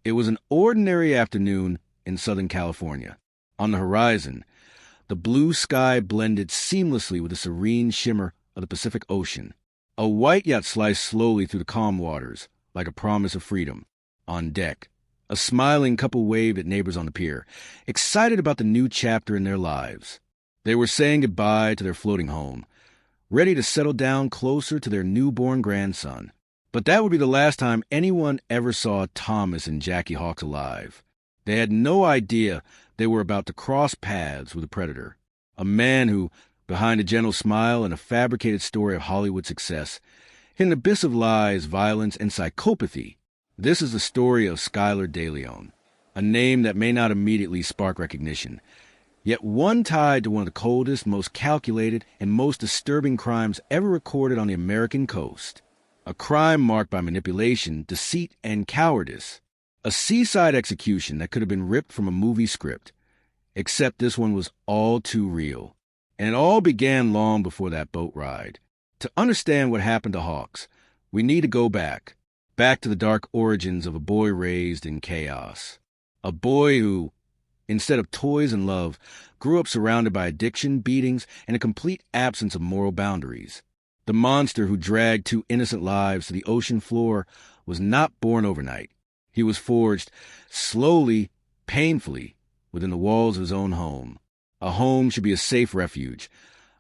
It was an ordinary afternoon in Southern California. On the horizon, the blue sky blended seamlessly with the serene shimmer of the Pacific Ocean. A white yacht sliced slowly through the calm waters, like a promise of freedom. On deck, a smiling couple waved at neighbors on the pier, excited about the new chapter in their lives. They were saying goodbye to their floating home, ready to settle down closer to their newborn grandson. But that would be the last time anyone ever saw Thomas and Jackie Hawks alive. They had no idea they were about to cross paths with a predator, a man who, behind a gentle smile and a fabricated story of Hollywood success, hid an abyss of lies, violence, and psychopathy. This is the story of Schuyler DeLeon, a name that may not immediately spark recognition, yet one tied to one of the coldest, most calculated, and most disturbing crimes ever recorded on the American coast. A crime marked by manipulation, deceit, and cowardice. A seaside execution that could have been ripped from a movie script. Except this one was all too real. And it all began long before that boat ride. To understand what happened to Hawks, we need to go back to the dark origins of a boy raised in chaos. A boy who, instead of toys and love, grew up surrounded by addiction, beatings, and a complete absence of moral boundaries. The monster who dragged two innocent lives to the ocean floor was not born overnight. He was forged slowly, painfully, within the walls of his own home. A home should be a safe refuge,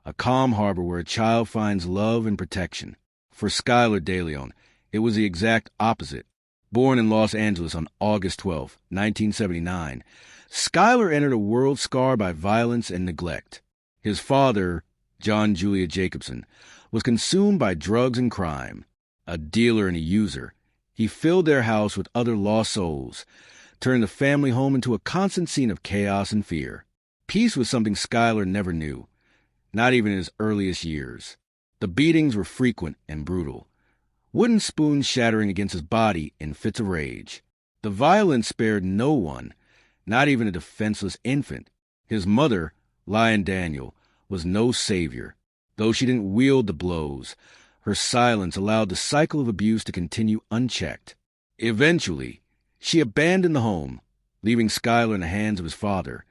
a calm harbor where a child finds love and protection. For Schuyler DeLeon, it was the exact opposite. Born in Los Angeles on August 12, 1979, Schuyler entered a world scarred by violence and neglect. His father, John Julia Jacobson, was consumed by drugs and crime. A dealer and a user, he filled their house with other lost souls, turned the family home into a constant scene of chaos and fear. Peace was something Schuyler never knew, not even in his earliest years. The beatings were frequent and brutal, wooden spoons shattering against his body in fits of rage. The violence spared no one, not even a defenseless infant. His mother, Lion Daniel, was no savior. Though she didn't wield the blows, her silence allowed the cycle of abuse to continue unchecked. Eventually, she abandoned the home, leaving Schuyler in the hands of his father,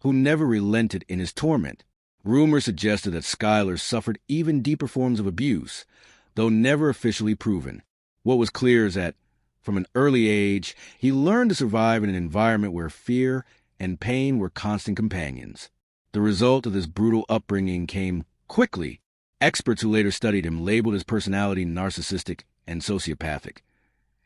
who never relented in his torment. Rumor suggested that Schuyler suffered even deeper forms of abuse, though never officially proven. What was clear is that, from an early age, he learned to survive in an environment where fear and pain were constant companions. The result of this brutal upbringing came quickly. Experts who later studied him labeled his personality narcissistic and sociopathic.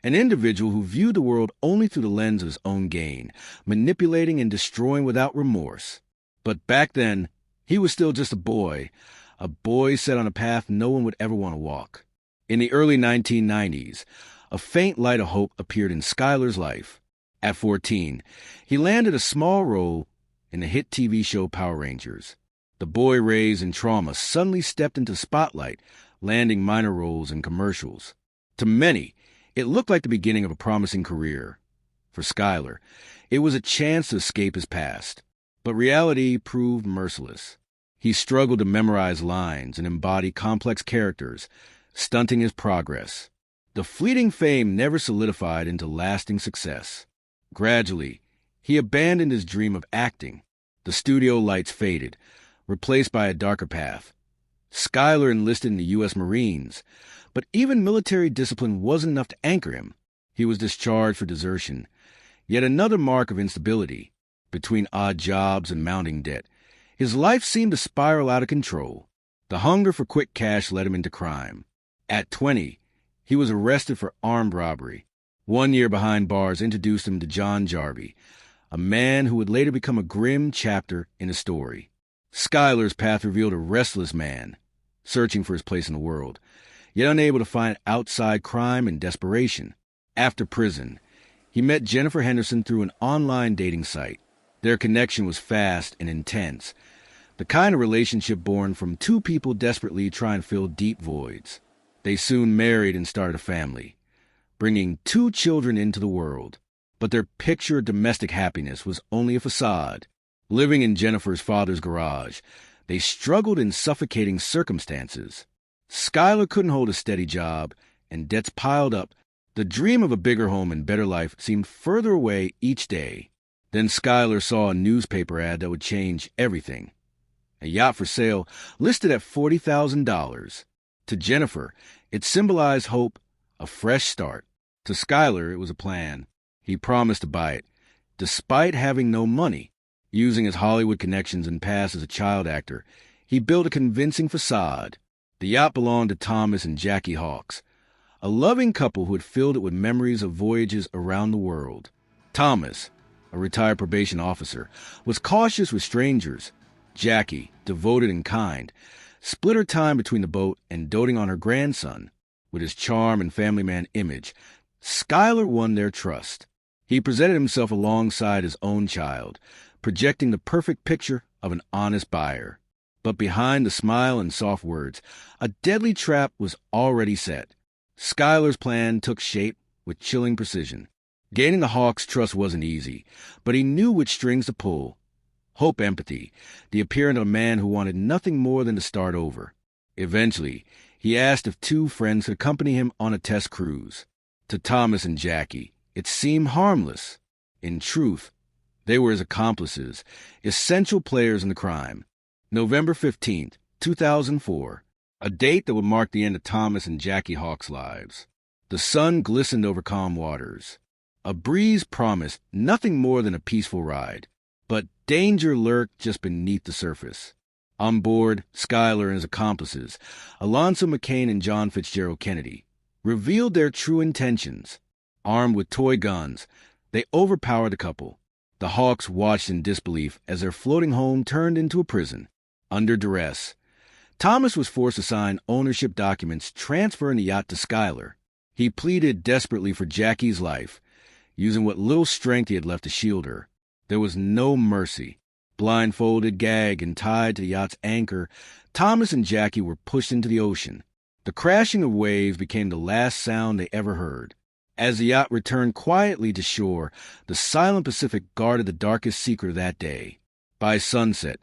An individual who viewed the world only through the lens of his own gain, manipulating and destroying without remorse. But back then, he was still just a boy set on a path no one would ever want to walk. In the early 1990s, a faint light of hope appeared in Schuyler's life. At 14, he landed a small role in the hit TV show Power Rangers. The boy raised in trauma suddenly stepped into the spotlight, landing minor roles in commercials. To many, it looked like the beginning of a promising career. For Schuyler, it was a chance to escape his past. But reality proved merciless. He struggled to memorize lines and embody complex characters, stunting his progress. The fleeting fame never solidified into lasting success. Gradually, he abandoned his dream of acting. The studio lights faded, replaced by a darker path. Schuyler enlisted in the U.S. Marines, but even military discipline wasn't enough to anchor him. He was discharged for desertion, yet another mark of instability. Between odd jobs and mounting debt, his life seemed to spiral out of control. The hunger for quick cash led him into crime. At 20, he was arrested for armed robbery. 1 year behind bars introduced him to John Jarvie, a man who would later become a grim chapter in his story. Schuyler's path revealed a restless man, searching for his place in the world, yet unable to find outside crime and desperation. After prison, he met Jennifer Henderson through an online dating site. Their connection was fast and intense, the kind of relationship born from two people desperately trying to fill deep voids. They soon married and started a family, bringing 2 children into the world. But their picture of domestic happiness was only a facade. Living in Jennifer's father's garage, they struggled in suffocating circumstances. Schuyler couldn't hold a steady job, and debts piled up The dream of a bigger home and better life seemed further away each day. Then Schuyler saw a newspaper ad that would change everything. A yacht for sale listed at $40,000. To Jennifer, it symbolized hope, a fresh start. To Schuyler, it was a plan. He promised to buy it, despite having no money. Using his Hollywood connections and past as a child actor, he built a convincing facade. The yacht belonged to Thomas and Jackie Hawks, a loving couple who had filled it with memories of voyages around the world. Thomas, a retired probation officer, was cautious with strangers. Jackie, devoted and kind, split her time between the boat and doting on her grandson. With his charm and family man image, Schuyler won their trust. He presented himself alongside his own child, projecting the perfect picture of an honest buyer. But behind the smile and soft words, a deadly trap was already set. Schuyler's plan took shape with chilling precision. Gaining the Hawks' trust wasn't easy, but he knew which strings to pull. Hope, empathy, the appearance of a man who wanted nothing more than to start over. Eventually, he asked if two friends could accompany him on a test cruise. To Thomas and Jackie, it seemed harmless. In truth, they were his accomplices, essential players in the crime. November 15th, 2004. A date that would mark the end of Thomas and Jackie Hawks' lives. The sun glistened over calm waters. A breeze promised nothing more than a peaceful ride, but danger lurked just beneath the surface. On board, Schuyler and his accomplices, Alonzo McCain and John Fitzgerald Kennedy, revealed their true intentions. Armed with toy guns, they overpowered the couple. The Hawks watched in disbelief as their floating home turned into a prison. Under duress, Thomas was forced to sign ownership documents transferring the yacht to Schuyler. He pleaded desperately for Jackie's life, using what little strength he had left to shield her. There was no mercy. Blindfolded, gagged, and tied to the yacht's anchor, Thomas and Jackie were pushed into the ocean. The crashing of waves became the last sound they ever heard. As the yacht returned quietly to shore, the silent Pacific guarded the darkest secret of that day. By sunset,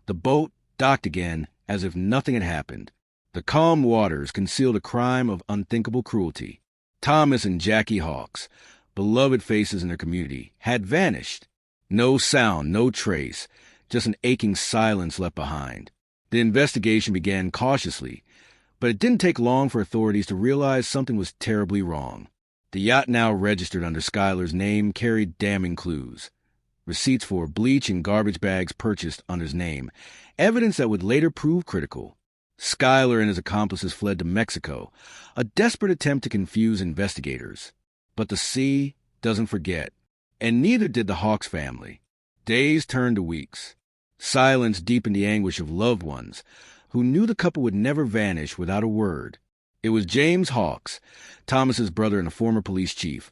the boat docked again as if nothing had happened. The calm waters concealed a crime of unthinkable cruelty. Thomas and Jackie Hawks, beloved faces in their community, had vanished. No sound, no trace, just an aching silence left behind. The investigation began cautiously, but it didn't take long for authorities to realize something was terribly wrong. The yacht, now registered under Schuyler's name, carried damning clues. Receipts for bleach and garbage bags purchased under his name, evidence that would later prove critical. Schuyler and his accomplices fled to Mexico, a desperate attempt to confuse investigators. But the sea doesn't forget, and neither did the Hawks family. Days turned to weeks. Silence deepened the anguish of loved ones who knew the couple would never vanish without a word. It was James Hawks, Thomas's brother and a former police chief,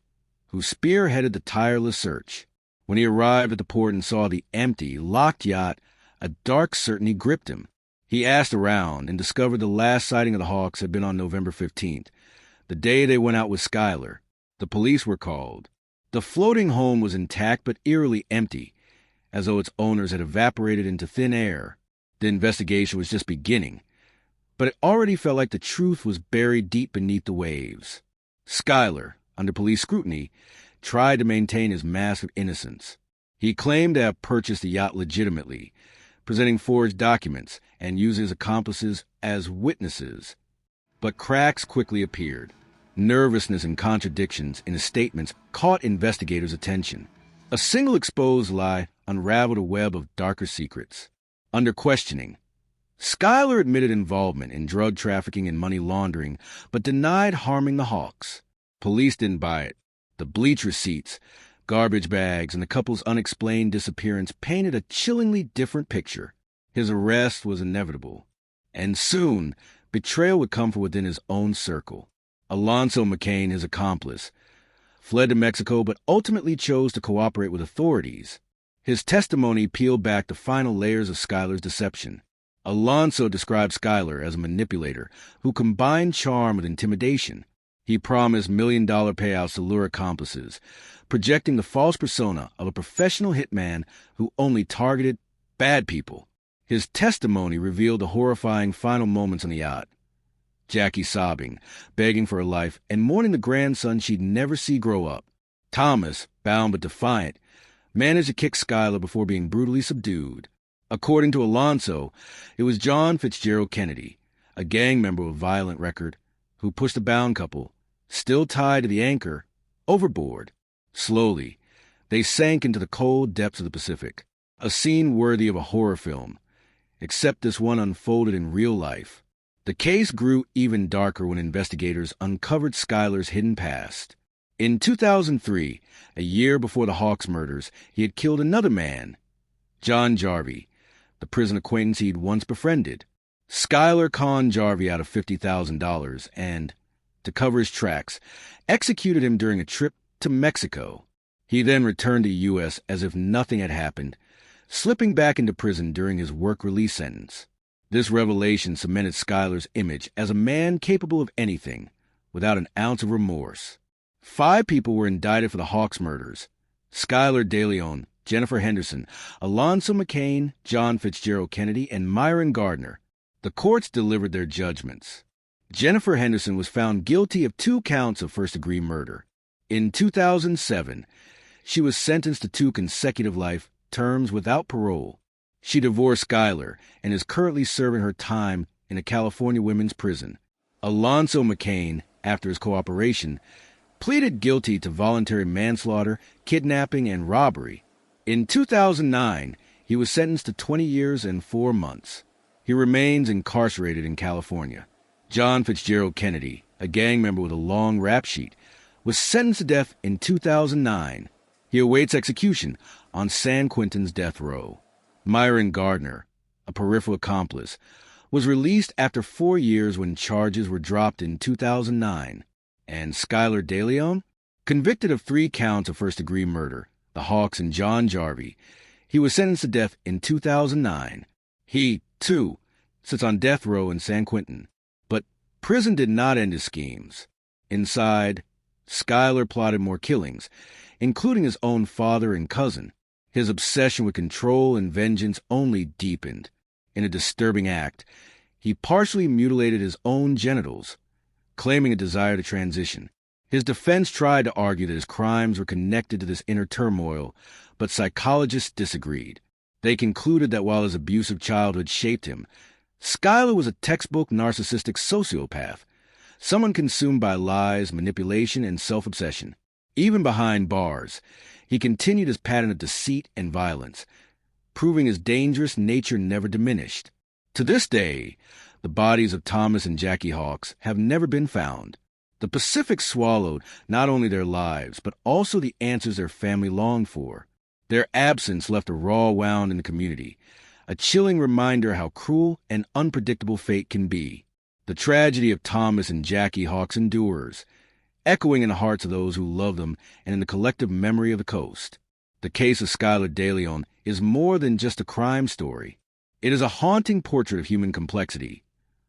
who spearheaded the tireless search. When he arrived at the port and saw the empty, locked yacht, a dark certainty gripped him. He asked around and discovered the last sighting of the Hawks had been on November 15th, the day they went out with Schuyler. The police were called. The floating home was intact but eerily empty, as though its owners had evaporated into thin air. The investigation was just beginning, but it already felt like the truth was buried deep beneath the waves. Schuyler, under police scrutiny, tried to maintain his mask of innocence. He claimed to have purchased the yacht legitimately, presenting forged documents and using his accomplices as witnesses. But cracks quickly appeared. Nervousness and contradictions in his statements caught investigators' attention. A single exposed lie unraveled a web of darker secrets. Under questioning, Schuyler admitted involvement in drug trafficking and money laundering, but denied harming the Hawks. Police didn't buy it. The bleach receipts, garbage bags, and the couple's unexplained disappearance painted a chillingly different picture. His arrest was inevitable. And soon, betrayal would come from within his own circle. Alonzo McCain, his accomplice, fled to Mexico but ultimately chose to cooperate with authorities. His testimony peeled back the final layers of Schuyler's deception. Alonzo described Schuyler as a manipulator who combined charm with intimidation. He promised million-dollar payouts to lure accomplices, projecting the false persona of a professional hitman who only targeted bad people. His testimony revealed the horrifying final moments on the yacht. Jackie sobbing, begging for her life, and mourning the grandson she'd never see grow up. Thomas, bound but defiant, managed to kick Skylar before being brutally subdued. According to Alonso, it was John Fitzgerald Kennedy, a gang member with a violent record, who pushed the bound couple, still tied to the anchor, overboard. Slowly, they sank into the cold depths of the Pacific, a scene worthy of a horror film, except this one unfolded in real life. The case grew even darker when investigators uncovered Skylar's hidden past. In 2003, a year before the Hawks murders, he had killed another man, John Jarvie, the prison acquaintance he'd once befriended. Skylar conned Jarvie out of $50,000 and, to cover his tracks, executed him during a trip to Mexico. He then returned to the U.S. as if nothing had happened, slipping back into prison during his work release sentence. This revelation cemented Skylar's image as a man capable of anything, without an ounce of remorse. 5 people were indicted for the Hawks murders: Skylar DeLeon, Jennifer Henderson, Alonzo McCain, John Fitzgerald Kennedy, and Myron Gardner. The courts delivered their judgments. Jennifer Henderson was found guilty of 2 counts of first-degree murder. In 2007, she was sentenced to 2 consecutive life terms without parole. She divorced Skylar and is currently serving her time in a California women's prison. Alonzo McCain, after his cooperation, pleaded guilty to voluntary manslaughter, kidnapping, and robbery. In 2009, he was sentenced to 20 years and 4 months. He remains incarcerated in California. John Fitzgerald Kennedy, a gang member with a long rap sheet, was sentenced to death in 2009. He awaits execution on San Quentin's death row. Myron Gardner, a peripheral accomplice, was released after 4 years when charges were dropped in 2009. And Skylar DeLeon, convicted of 3 counts of first-degree murder, the Hawks and John Jarvie, he was sentenced to death in 2009. He, too, sits on death row in San Quentin. But prison did not end his schemes. Inside, Skylar plotted more killings, including his own father and cousin. His obsession with control and vengeance only deepened. In a disturbing act, he partially mutilated his own genitals, claiming a desire to transition. His defense tried to argue that his crimes were connected to this inner turmoil, but psychologists disagreed. They concluded that while his abusive childhood shaped him, Skylar was a textbook narcissistic sociopath, someone consumed by lies, manipulation, and self-obsession. Even behind bars, he continued his pattern of deceit and violence, proving his dangerous nature never diminished. To this day, the bodies of Thomas and Jackie Hawks have never been found. The Pacific swallowed not only their lives, but also the answers their family longed for. Their absence left a raw wound in the community, a chilling reminder how cruel and unpredictable fate can be. The tragedy of Thomas and Jackie Hawks endures, echoing in the hearts of those who love them and in the collective memory of the coast. The case of Skylar DeLeon is more than just a crime story. It is a haunting portrait of human complexity,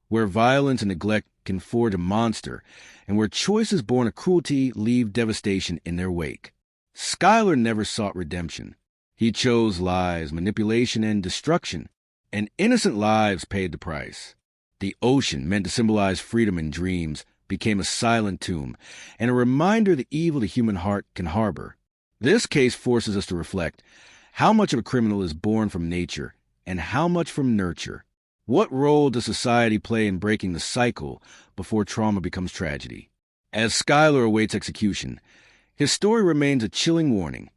where violence and neglect can forge a monster, and where choices born of cruelty leave devastation in their wake. Skylar never sought redemption. He chose lies, manipulation, and destruction, and innocent lives paid the price. The ocean, meant to symbolize freedom and dreams, became a silent tomb, and a reminder of the evil the human heart can harbor. This case forces us to reflect how much of a criminal is born from nature and how much from nurture. What role does society play in breaking the cycle before trauma becomes tragedy? As Skylar awaits execution, his story remains a chilling warning,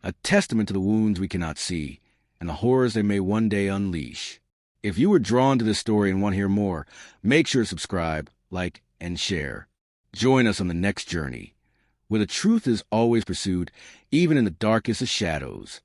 a testament to the wounds we cannot see and the horrors they may one day unleash. If you were drawn to this story and want to hear more, make sure to subscribe, like, and share. Join us on the next journey, where the truth is always pursued, even in the darkest of shadows.